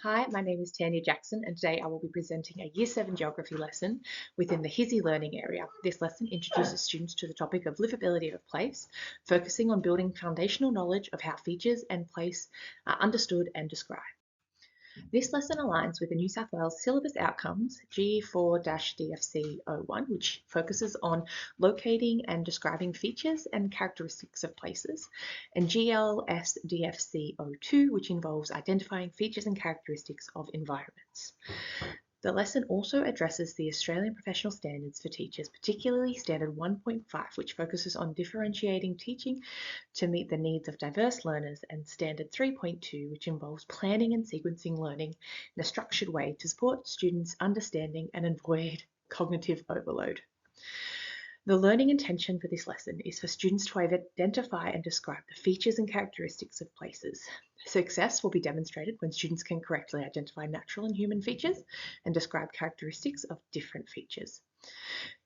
Hi, my name is Tanya Jackson, and today I will be presenting a Year 7 Geography lesson within the HISI learning area. This lesson introduces students to the topic of livability of place, focusing on building foundational knowledge of how features and place are understood and described. This lesson aligns with the New South Wales syllabus outcomes G4-DFC01, which focuses on locating and describing features and characteristics of places, and GLS-DFC02, which involves identifying features and characteristics of environments. The lesson also addresses the Australian Professional Standards for Teachers, particularly Standard 1.5, which focuses on differentiating teaching to meet the needs of diverse learners, and Standard 3.2, which involves planning and sequencing learning in a structured way to support students' understanding and avoid cognitive overload. The learning intention for this lesson is for students to identify and describe the features and characteristics of places. Success will be demonstrated when students can correctly identify natural and human features and describe characteristics of different features.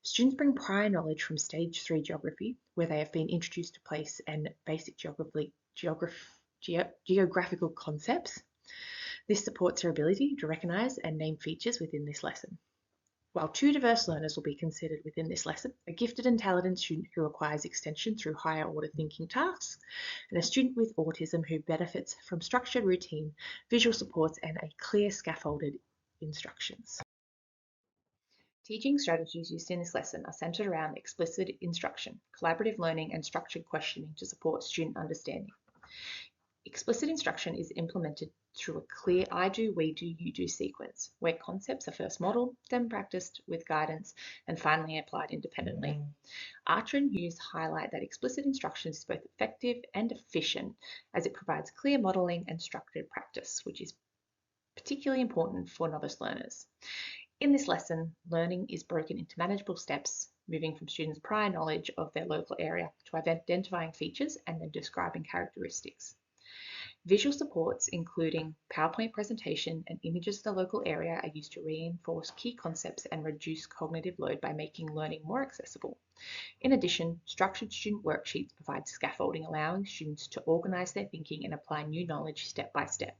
Students bring prior knowledge from Stage 3 Geography, where they have been introduced to place and basic geographical concepts. This supports their ability to recognise and name features within this lesson. While two diverse learners will be considered within this lesson, a gifted and talented student who requires extension through higher order thinking tasks, and a student with autism who benefits from structured routine, visual supports, and a clear scaffolded instructions. Teaching strategies used in this lesson are centered around explicit instruction, collaborative learning, and structured questioning to support student understanding. Explicit instruction is implemented through a clear I do, we do, you do sequence, where concepts are first modeled, then practiced with guidance, and finally applied independently. Archer and Hughes highlight that explicit instruction is both effective and efficient as it provides clear modeling and structured practice, which is particularly important for novice learners. In this lesson, learning is broken into manageable steps, moving from students' prior knowledge of their local area to identifying features and then describing characteristics. Visual supports, including PowerPoint presentation and images of the local area, are used to reinforce key concepts and reduce cognitive load by making learning more accessible. In addition, structured student worksheets provide scaffolding, allowing students to organise their thinking and apply new knowledge step by step.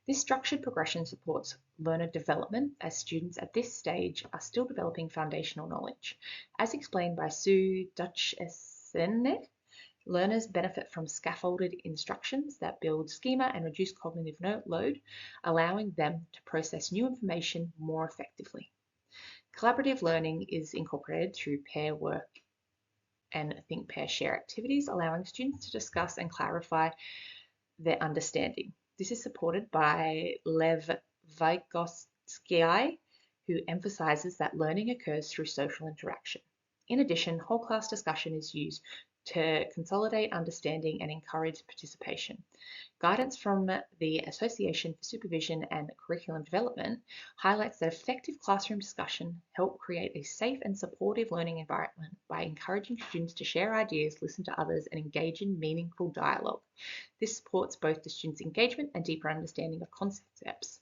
This structured progression supports learner development as students at this stage are still developing foundational knowledge. As explained by Sue Dutchesene, learners benefit from scaffolded instructions that build schema and reduce cognitive load, allowing them to process new information more effectively. Collaborative learning is incorporated through pair work and think, pair, share activities, allowing students to discuss and clarify their understanding. This is supported by Lev Vygotsky, who emphasizes that learning occurs through social interaction. In addition, whole class discussion is used to consolidate understanding and encourage participation. Guidance from the Association for Supervision and Curriculum Development highlights that effective classroom discussion helps create a safe and supportive learning environment by encouraging students to share ideas, listen to others, and engage in meaningful dialogue. This supports both the students' engagement and deeper understanding of concepts.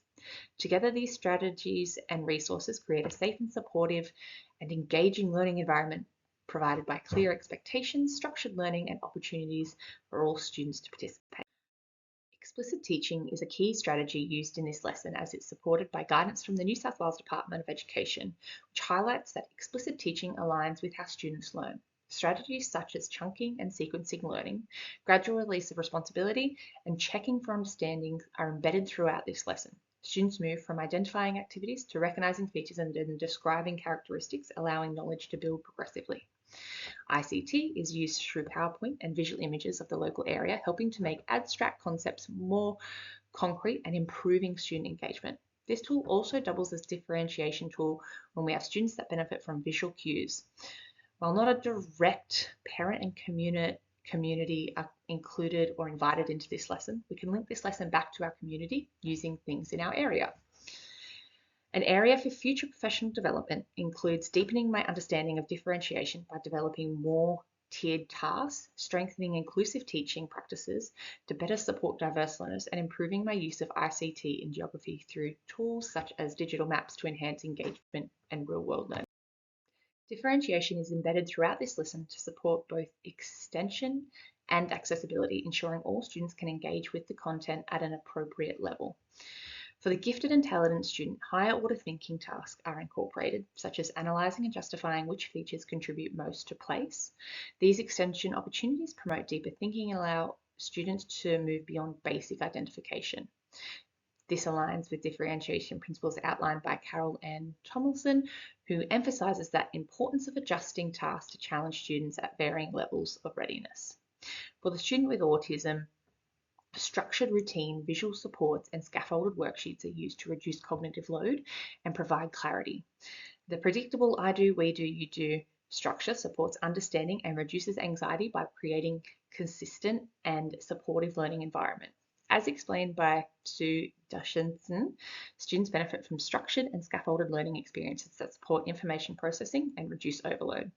Together, these strategies and resources create a safe and supportive and engaging learning environment provided by clear expectations, structured learning, and opportunities for all students to participate. Explicit teaching is a key strategy used in this lesson as it's supported by guidance from the New South Wales Department of Education, which highlights that explicit teaching aligns with how students learn. Strategies such as chunking and sequencing learning, gradual release of responsibility, and checking for understanding are embedded throughout this lesson. Students move from identifying activities to recognizing features and then describing characteristics, allowing knowledge to build progressively. ICT is used through PowerPoint and visual images of the local area, helping to make abstract concepts more concrete and improving student engagement. This tool also doubles as differentiation tool when we have students that benefit from visual cues. While not a direct parent and community are included or invited into this lesson, we can link this lesson back to our community using things in our area. An area for future professional development includes deepening my understanding of differentiation by developing more tiered tasks, strengthening inclusive teaching practices to better support diverse learners, and improving my use of ICT in geography through tools such as digital maps to enhance engagement and real-world learning. Differentiation is embedded throughout this lesson to support both extension and accessibility, ensuring all students can engage with the content at an appropriate level. For the gifted and talented student, higher order thinking tasks are incorporated, such as analysing and justifying which features contribute most to place. These extension opportunities promote deeper thinking and allow students to move beyond basic identification. This aligns with differentiation principles outlined by Carol Ann Tomlinson, who emphasises that importance of adjusting tasks to challenge students at varying levels of readiness. For the student with autism, structured routine, visual supports, and scaffolded worksheets are used to reduce cognitive load and provide clarity. The predictable I do, we do, you do structure supports understanding and reduces anxiety by creating consistent and supportive learning environment. As explained by Sue Dushinson, students benefit from structured and scaffolded learning experiences that support information processing and reduce overload.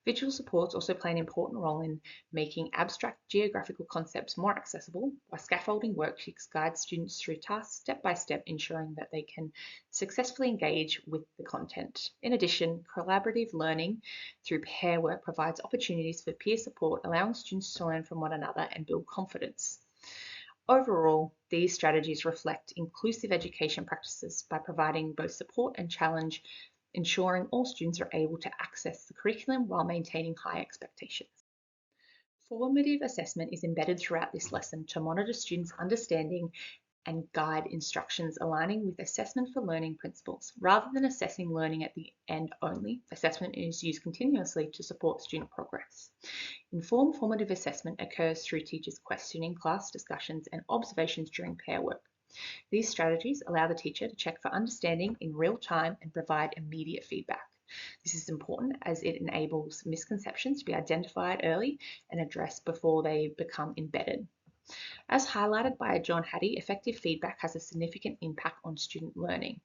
Visual supports also play an important role in making abstract geographical concepts more accessible, while scaffolding worksheets guide students through tasks step by step, ensuring that they can successfully engage with the content. In addition, collaborative learning through pair work provides opportunities for peer support, allowing students to learn from one another and build confidence. Overall, these strategies reflect inclusive education practices by providing both support and challenge, ensuring all students are able to access the curriculum while maintaining high expectations. Formative assessment is embedded throughout this lesson to monitor students' understanding and guide instructions aligning with assessment for learning principles. Rather than assessing learning at the end only, assessment is used continuously to support student progress. Informed formative assessment occurs through teachers questioning, class discussions, and observations during pair work. These strategies allow the teacher to check for understanding in real time and provide immediate feedback. This is important as it enables misconceptions to be identified early and addressed before they become embedded. As highlighted by John Hattie, effective feedback has a significant impact on student learning,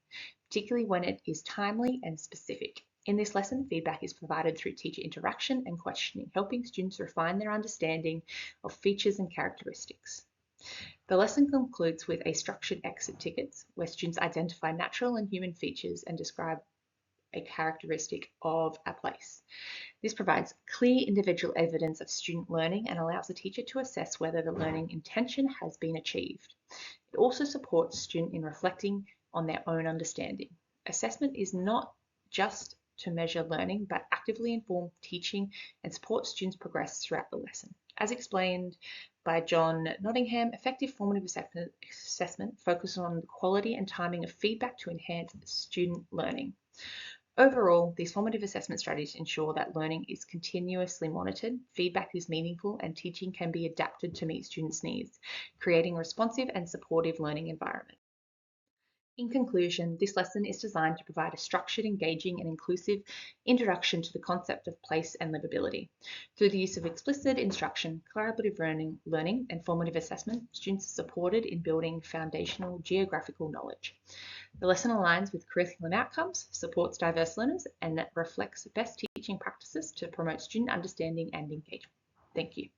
particularly when it is timely and specific. In this lesson, feedback is provided through teacher interaction and questioning, helping students refine their understanding of features and characteristics. The lesson concludes with a structured exit tickets, where students identify natural and human features and describe a characteristic of a place. This provides clear individual evidence of student learning and allows the teacher to assess whether the learning intention has been achieved. It also supports students in reflecting on their own understanding. Assessment is not just to measure learning, but actively inform teaching and support students progress throughout the lesson. As explained by John Nottingham, effective formative assessment focuses on the quality and timing of feedback to enhance student learning. Overall, these formative assessment strategies ensure that learning is continuously monitored, feedback is meaningful, and teaching can be adapted to meet students' needs, creating a responsive and supportive learning environment. In conclusion, this lesson is designed to provide a structured, engaging, and inclusive introduction to the concept of place and livability. Through the use of explicit instruction, collaborative learning, and formative assessment, students are supported in building foundational geographical knowledge. The lesson aligns with curriculum outcomes, supports diverse learners, and reflects best teaching practices to promote student understanding and engagement. Thank you.